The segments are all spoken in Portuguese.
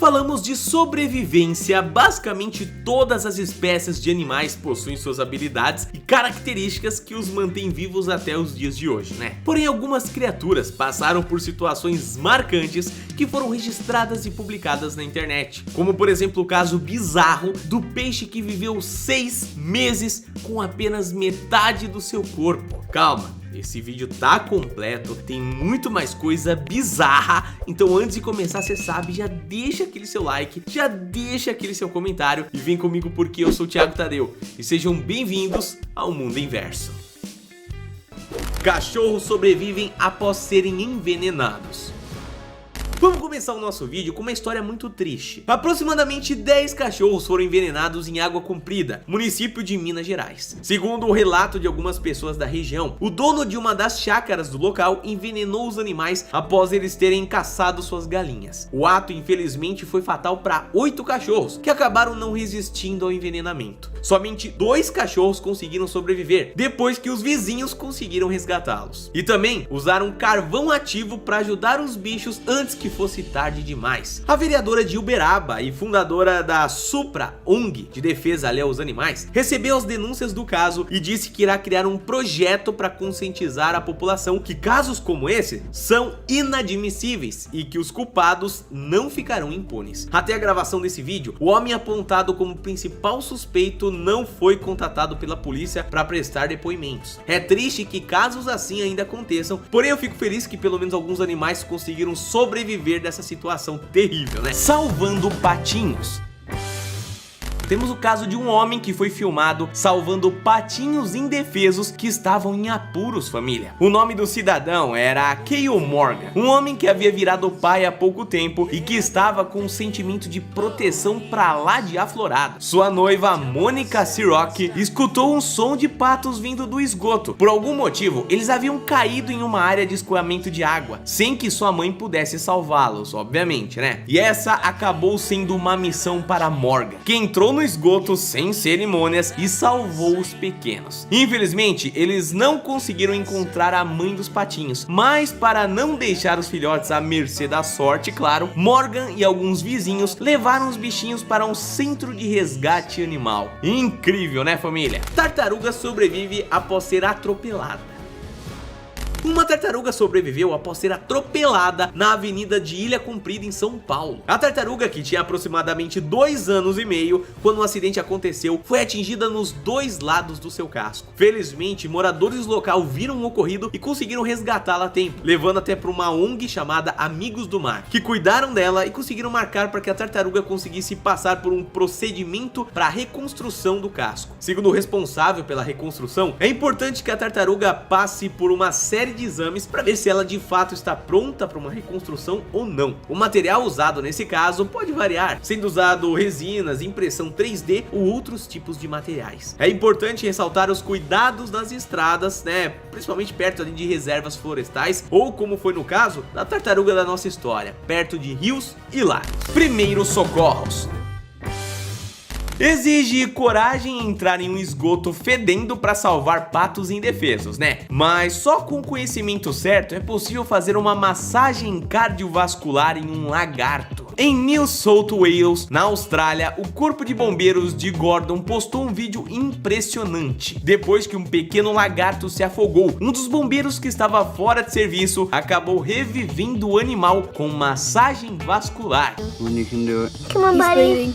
falamos de sobrevivência, basicamente todas as espécies de animais possuem suas habilidades e características que os mantêm vivos até os dias de hoje, né? Porém, algumas criaturas passaram por situações marcantes que foram registradas e publicadas na internet, como por exemplo o caso bizarro do peixe que viveu 6 meses com apenas metade do seu corpo. Calma, esse vídeo tá completo, tem muito mais coisa bizarra, então antes de começar, você sabe, já deixa aquele seu like, já deixa aquele seu comentário e vem comigo porque eu sou o Thiago Tadeu e sejam bem-vindos ao Mundo Inverso. Cachorros sobrevivem após serem envenenados. Vamos começar o nosso vídeo com uma história muito triste. Aproximadamente 10 cachorros foram envenenados em Água Comprida, município de Minas Gerais. Segundo o relato de algumas pessoas da região, o dono de uma das chácaras do local envenenou os animais após eles terem caçado suas galinhas. O ato infelizmente foi fatal para 8 cachorros, que acabaram não resistindo ao envenenamento. Somente 2 cachorros conseguiram sobreviver, depois que os vizinhos conseguiram resgatá-los. E também usaram carvão ativo para ajudar os bichos antes que fosse tarde demais. A vereadora de Uberaba e fundadora da Supra ONG de defesa aos animais recebeu as denúncias do caso e disse que irá criar um projeto para conscientizar a população que casos como esse são inadmissíveis e que os culpados não ficarão impunes. Até a gravação desse vídeo, o homem apontado como principal suspeito não foi contatado pela polícia para prestar depoimentos. É triste que casos assim ainda aconteçam, porém eu fico feliz que pelo menos alguns animais conseguiram sobreviver dessa situação terrível, né? Salvando patinhos. Temos o caso de um homem que foi filmado salvando patinhos indefesos que estavam em apuros, família. O nome do cidadão era Kyle Morgan, um homem que havia virado pai há pouco tempo e que estava com um sentimento de proteção pra lá de aflorado. Sua noiva, Mônica Sirock, escutou um som de patos vindo do esgoto. Por algum motivo, eles haviam caído em uma área de escoamento de água, sem que sua mãe pudesse salvá-los, obviamente, né? E essa acabou sendo uma missão para Morgan, que entrou no esgoto sem cerimônias e salvou os pequenos. Infelizmente, eles não conseguiram encontrar a mãe dos patinhos, mas para não deixar os filhotes à mercê da sorte, claro, Morgan e alguns vizinhos levaram os bichinhos para um centro de resgate animal. Incrível, né, família? Tartaruga sobrevive após ser atropelada. Uma tartaruga sobreviveu após ser atropelada na avenida de Ilha Comprida em São Paulo. A tartaruga, que tinha aproximadamente 2 anos e meio quando o acidente aconteceu, foi atingida nos 2 lados do seu casco. Felizmente, moradores do local viram o ocorrido e conseguiram resgatá-la a tempo, levando até para uma ONG chamada Amigos do Mar, que cuidaram dela e conseguiram marcar para que a tartaruga conseguisse passar por um procedimento para a reconstrução do casco. Segundo o responsável pela reconstrução, é importante que a tartaruga passe por uma série de exames para ver se ela de fato está pronta para uma reconstrução ou não. O material usado nesse caso pode variar, sendo usado resinas, impressão 3D ou outros tipos de materiais. É importante ressaltar os cuidados nas estradas, né, principalmente perto ali de reservas florestais ou, como foi no caso da tartaruga da nossa história, perto de rios e lagos. Primeiros socorros. Exige coragem entrar em um esgoto fedendo para salvar patos indefesos, né? Mas só com o conhecimento certo é possível fazer uma massagem cardiovascular em um lagarto. Em New South Wales, na Austrália, o corpo de bombeiros de Gordon postou um vídeo impressionante. Depois que um pequeno lagarto se afogou, um dos bombeiros que estava fora de serviço acabou revivendo o animal com massagem vascular. Come on, buddy.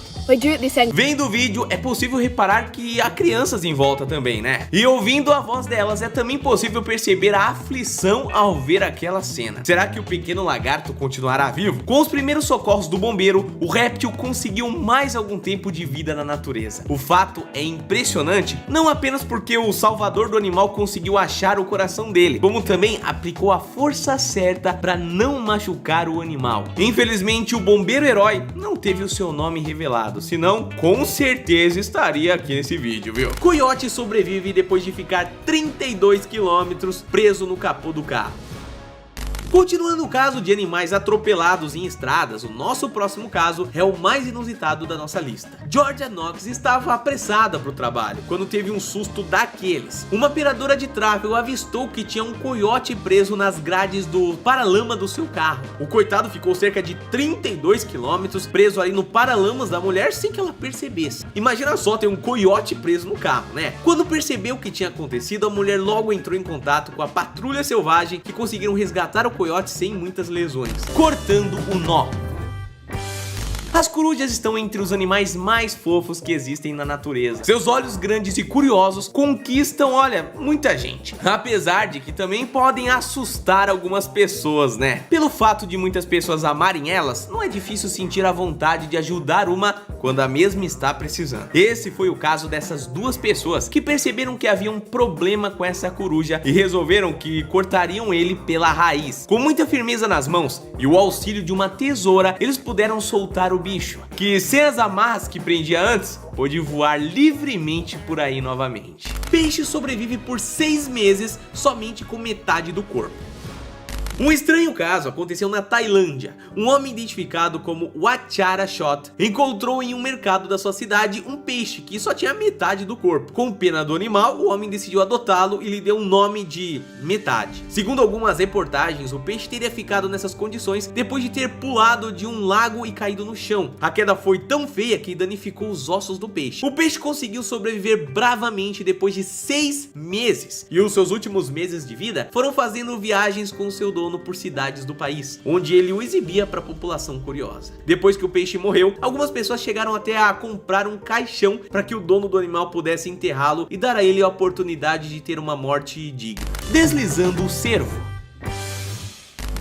Vendo o vídeo, é possível reparar que há crianças em volta também, né? E ouvindo a voz delas, é também possível perceber a aflição ao ver aquela cena. Será que o pequeno lagarto continuará vivo? Com os primeiros socorros do bombeiro, o réptil conseguiu mais algum tempo de vida na natureza. O fato é impressionante, não apenas porque o salvador do animal conseguiu achar o coração dele, como também aplicou a força certa para não machucar o animal. Infelizmente, o bombeiro herói não teve o seu nome revelado, senão com certeza estaria aqui nesse vídeo, viu? Coiote sobrevive depois de ficar 32 quilômetros preso no capô do carro. Continuando o caso de animais atropelados em estradas, o nosso próximo caso é o mais inusitado da nossa lista. Georgia Knox estava apressada para o trabalho quando teve um susto daqueles. Uma operadora de tráfego avistou que tinha um coiote preso nas grades do paralama do seu carro. O coitado ficou cerca de 32 quilômetros preso ali no paralamas da mulher sem que ela percebesse. Imagina só ter um coiote preso no carro, né? Quando percebeu o que tinha acontecido, a mulher logo entrou em contato com a patrulha selvagem, que conseguiram resgatar o coiote sem muitas lesões. Cortando o nó. As corujas estão entre os animais mais fofos que existem na natureza. Seus olhos grandes e curiosos conquistam, olha, muita gente. Apesar de que também podem assustar algumas pessoas, né? Pelo fato de muitas pessoas amarem elas, não é difícil sentir a vontade de ajudar uma quando a mesma está precisando. Esse foi o caso dessas duas pessoas que perceberam que havia um problema com essa coruja e resolveram que cortariam ele pela raiz. Com muita firmeza nas mãos e o auxílio de uma tesoura, eles puderam soltar o bicho, que sem as amarras que prendia antes, pôde voar livremente por aí novamente. Peixe sobrevive por 6 meses somente com metade do corpo. Um estranho caso aconteceu na Tailândia. Um homem identificado como Wachara Shot encontrou em um mercado da sua cidade um peixe que só tinha metade do corpo. Com pena do animal, o homem decidiu adotá-lo e lhe deu um nome de Metade. Segundo algumas reportagens, o peixe teria ficado nessas condições depois de ter pulado de um lago e caído no chão. A queda foi tão feia que danificou os ossos do peixe. O peixe conseguiu sobreviver bravamente depois de 6 meses. E os seus últimos meses de vida foram fazendo viagens com seu dono por cidades do país, onde ele o exibia para a população curiosa. Depois que o peixe morreu, algumas pessoas chegaram até a comprar um caixão para que o dono do animal pudesse enterrá-lo e dar a ele a oportunidade de ter uma morte digna. Deslizando o cervo.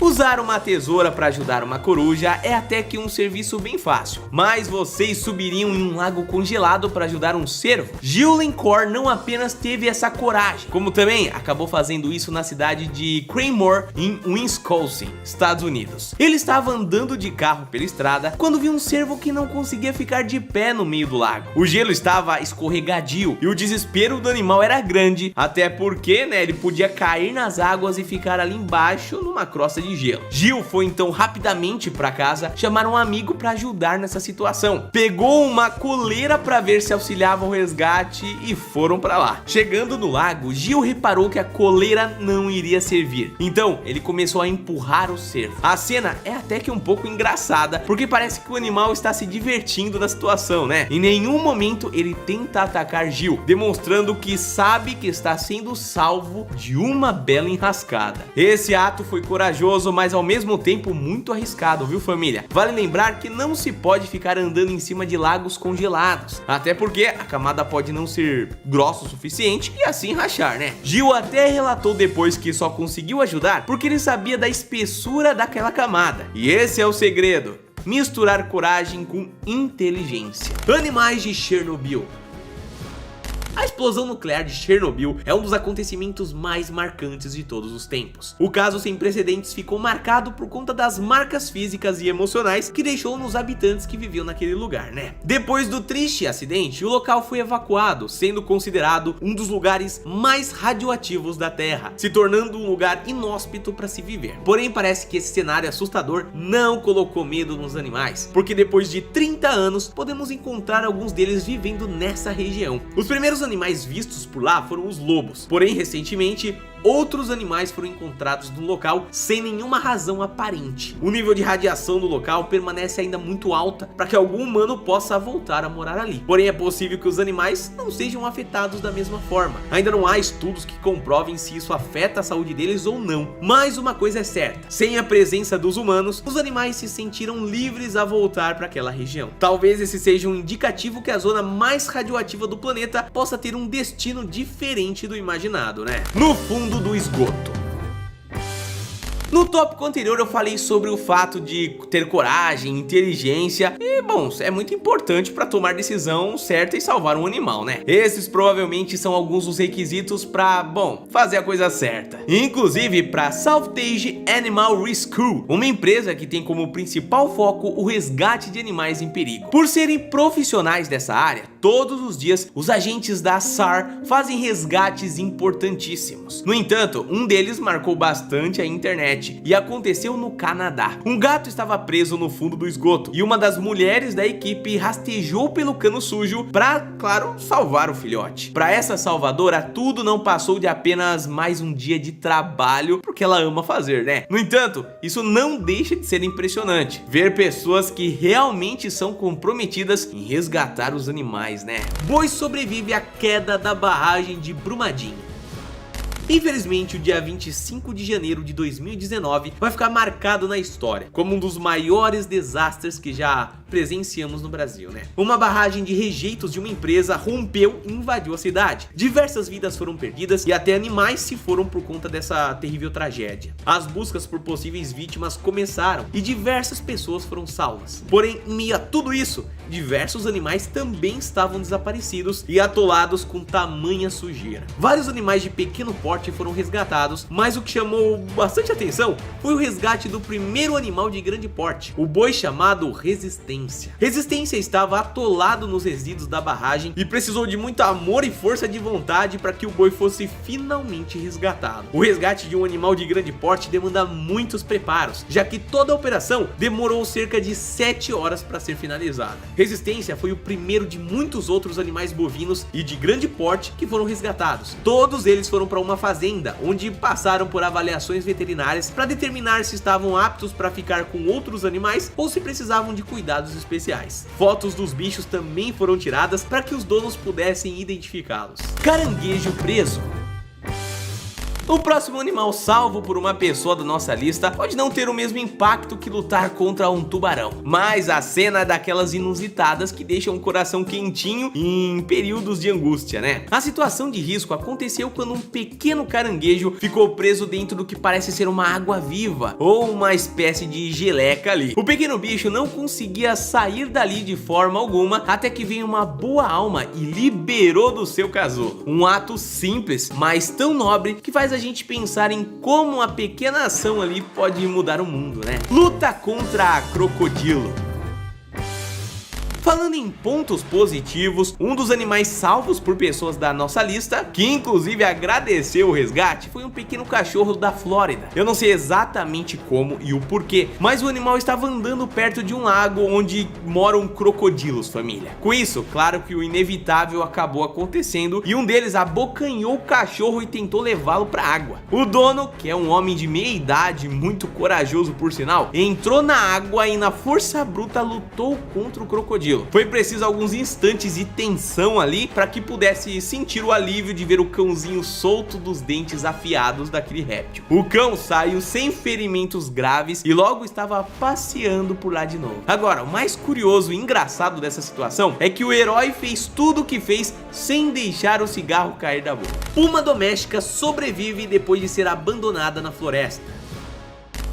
Usar uma tesoura para ajudar uma coruja é até que um serviço bem fácil, mas vocês subiriam em um lago congelado para ajudar um cervo? Jill Lencor não apenas teve essa coragem, como também acabou fazendo isso na cidade de Cranmore, em Wisconsin, Estados Unidos. Ele estava andando de carro pela estrada quando viu um cervo que não conseguia ficar de pé no meio do lago. O gelo estava escorregadio e o desespero do animal era grande, até porque, né, ele podia cair nas águas e ficar ali embaixo numa crosta de gelo. Jill foi então rapidamente para casa chamar um amigo para ajudar nessa situação. Pegou uma coleira para ver se auxiliava o resgate e foram para lá. Chegando no lago, Jill reparou que a coleira não iria servir. Então ele começou a empurrar o cervo. A cena é até que um pouco engraçada, porque parece que o animal está se divertindo na situação, né? Em nenhum momento ele tenta atacar Jill, demonstrando que sabe que está sendo salvo de uma bela enrascada. Esse ato foi corajoso, mas ao mesmo tempo muito arriscado, viu, família? Vale lembrar que não se pode ficar andando em cima de lagos congelados, até porque a camada pode não ser grossa o suficiente e assim rachar, né? Jill até relatou depois que só conseguiu ajudar porque ele sabia da espessura daquela camada. E esse é o segredo: misturar coragem com inteligência. Animais de Chernobyl. A explosão nuclear de Chernobyl é um dos acontecimentos mais marcantes de todos os tempos. O caso sem precedentes ficou marcado por conta das marcas físicas e emocionais que deixou nos habitantes que viviam naquele lugar, né? Depois do triste acidente, o local foi evacuado, sendo considerado um dos lugares mais radioativos da Terra, se tornando um lugar inóspito para se viver. Porém, parece que esse cenário assustador não colocou medo nos animais, porque depois de 30 anos podemos encontrar alguns deles vivendo nessa região. Os primeiros animais vistos por lá foram os lobos, porém recentemente outros animais foram encontrados no local sem nenhuma razão aparente. O nível de radiação do local permanece ainda muito alta para que algum humano possa voltar a morar ali. Porém é possível que os animais não sejam afetados da mesma forma. Ainda não há estudos que comprovem se isso afeta a saúde deles ou não. Mas uma coisa é certa: sem a presença dos humanos, os animais se sentiram livres a voltar para aquela região. Talvez esse seja um indicativo que a zona mais radioativa do planeta possa ter um destino diferente do imaginado, né? No fundo do esgoto. No tópico anterior eu falei sobre o fato de ter coragem, inteligência e, bom, é muito importante para tomar decisão certa e salvar um animal, né? Esses provavelmente são alguns dos requisitos para, bom, fazer a coisa certa. Inclusive para Southtage Animal Rescue, uma empresa que tem como principal foco o resgate de animais em perigo. Por serem profissionais dessa área, todos os dias os agentes da SAR fazem resgates importantíssimos. No entanto, um deles marcou bastante a internet, 2017 e aconteceu no Canadá. Um gato estava preso no fundo do esgoto e uma das mulheres da equipe rastejou pelo cano sujo para, claro, salvar o filhote. Para essa salvadora, tudo não passou de apenas mais um dia de trabalho, porque ela ama fazer, né? No entanto, isso não deixa de ser impressionante, ver pessoas que realmente são comprometidas em resgatar os animais, né? Boi sobrevive à queda da barragem de Brumadinho. Infelizmente, o dia 25 de janeiro de 2019 vai ficar marcado na história como um dos maiores desastres que já presenciamos no Brasil, né? Uma barragem de rejeitos de uma empresa rompeu e invadiu a cidade. Diversas vidas foram perdidas e até animais se foram por conta dessa terrível tragédia. As buscas por possíveis vítimas começaram e diversas pessoas foram salvas. Porém, em meio a tudo isso, diversos animais também estavam desaparecidos e atolados com tamanha sujeira. Vários animais de pequeno porte foram resgatados, mas o que chamou bastante atenção foi o resgate do primeiro animal de grande porte, o boi chamado Resistência. Resistência estava atolado nos resíduos da barragem e precisou de muito amor e força de vontade para que o boi fosse finalmente resgatado. O resgate de um animal de grande porte demanda muitos preparos, já que toda a operação demorou cerca de 7 horas para ser finalizada. Resistência foi o primeiro de muitos outros animais bovinos e de grande porte que foram resgatados. Todos eles foram para uma fazenda, onde passaram por avaliações veterinárias para determinar se estavam aptos para ficar com outros animais ou se precisavam de cuidados especiais. Fotos dos bichos também foram tiradas para que os donos pudessem identificá-los. Caranguejo preso. O próximo animal salvo por uma pessoa da nossa lista pode não ter o mesmo impacto que lutar contra um tubarão, mas a cena é daquelas inusitadas que deixam o coração quentinho em períodos de angústia, né? A situação de risco aconteceu quando um pequeno caranguejo ficou preso dentro do que parece ser uma água viva ou uma espécie de geleca ali. O pequeno bicho não conseguia sair dali de forma alguma até que veio uma boa alma e liberou do seu casulo. Um ato simples, mas tão nobre que faz a gente pensar em como uma pequena ação ali pode mudar o mundo, né? Luta contra crocodilo. Falando em pontos positivos, um dos animais salvos por pessoas da nossa lista, que inclusive agradeceu o resgate, foi um pequeno cachorro da Flórida. Eu não sei exatamente como e o porquê, mas o animal estava andando perto de um lago onde moram crocodilos, família. Com isso, claro que o inevitável acabou acontecendo e um deles abocanhou o cachorro e tentou levá-lo para a água. O dono, que é um homem de meia idade, muito corajoso por sinal, entrou na água e na força bruta lutou contra o crocodilo. Foi preciso alguns instantes de tensão ali para que pudesse sentir o alívio de ver o cãozinho solto dos dentes afiados daquele réptil. O cão saiu sem ferimentos graves e logo estava passeando por lá de novo. Agora, o mais curioso e engraçado dessa situação é que o herói fez tudo o que fez sem deixar o cigarro cair da boca. Puma doméstica sobrevive depois de ser abandonada na floresta.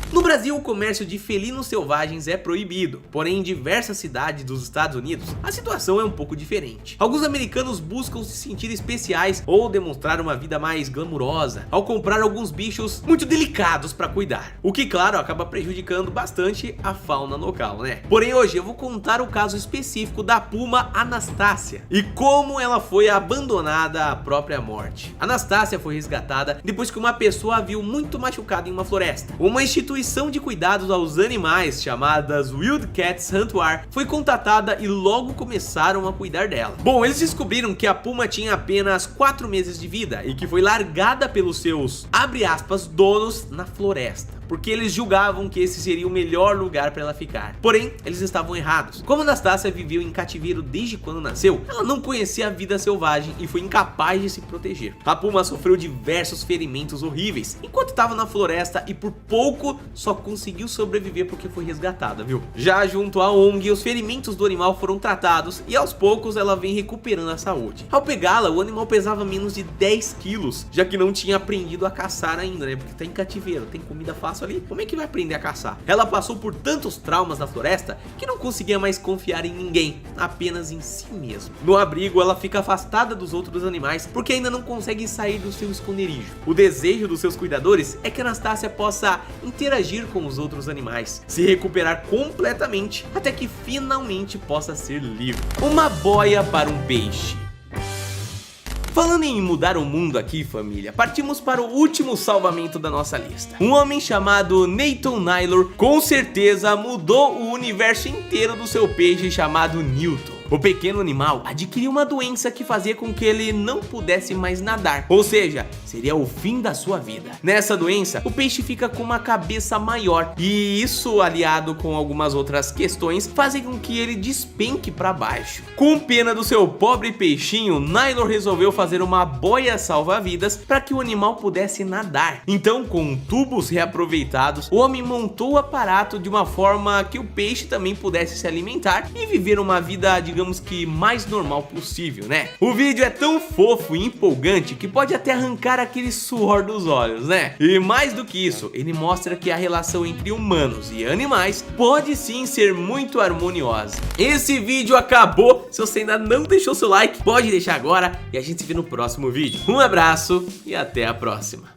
No Brasil, o comércio de felinos selvagens é proibido, porém em diversas cidades dos Estados Unidos a situação é um pouco diferente. Alguns americanos buscam se sentir especiais ou demonstrar uma vida mais glamurosa ao comprar alguns bichos muito delicados para cuidar, o que claro acaba prejudicando bastante a fauna local, né? Porém hoje eu vou contar o caso específico da puma Anastácia e como ela foi abandonada à própria morte. Anastácia foi resgatada depois que uma pessoa a viu muito machucada em uma floresta. Uma instituição de cuidados aos animais, chamadas Wild Cats Huntwar, foi contatada e logo começaram a cuidar dela. Bom, eles descobriram que a puma tinha apenas 4 meses de vida e que foi largada pelos seus, abre aspas, donos na floresta, porque eles julgavam que esse seria o melhor lugar para ela ficar. Porém, eles estavam errados. Como Anastácia viveu em cativeiro desde quando nasceu, ela não conhecia a vida selvagem e foi incapaz de se proteger. A puma sofreu diversos ferimentos horríveis enquanto estava na floresta e por pouco só conseguiu sobreviver porque foi resgatada, viu? Já junto à ONG, os ferimentos do animal foram tratados e aos poucos ela vem recuperando a saúde. Ao pegá-la, o animal pesava menos de 10 quilos, já que não tinha aprendido a caçar ainda, né? Porque tá em cativeiro, tem comida fácil ali, como é que vai aprender a caçar? Ela passou por tantos traumas na floresta que não conseguia mais confiar em ninguém, apenas em si mesma. No abrigo, ela fica afastada dos outros animais porque ainda não consegue sair do seu esconderijo. O desejo dos seus cuidadores é que Anastácia possa interagir com os outros animais, se recuperar completamente até que finalmente possa ser livre. Uma boia para um peixe. Falando em mudar o mundo aqui, família, partimos para o último salvamento da nossa lista. Um homem chamado Nathan Naylor com certeza mudou o universo inteiro do seu peixe chamado Newton. O pequeno animal adquiriu uma doença que fazia com que ele não pudesse mais nadar, ou seja, seria o fim da sua vida. Nessa doença, o peixe fica com uma cabeça maior e isso, aliado com algumas outras questões, fazem com que ele despenque para baixo. Com pena do seu pobre peixinho, Naylor resolveu fazer uma boia salva-vidas para que o animal pudesse nadar. Então, com tubos reaproveitados, o homem montou o aparato de uma forma que o peixe também pudesse se alimentar e viver uma vida, digamos que mais normal possível, né? O vídeo é tão fofo e empolgante que pode até arrancar aquele suor dos olhos, né? E mais do que isso, ele mostra que a relação entre humanos e animais pode sim ser muito harmoniosa. Esse vídeo acabou. Se você ainda não deixou seu like, pode deixar agora e a gente se vê no próximo vídeo. Um abraço e até a próxima.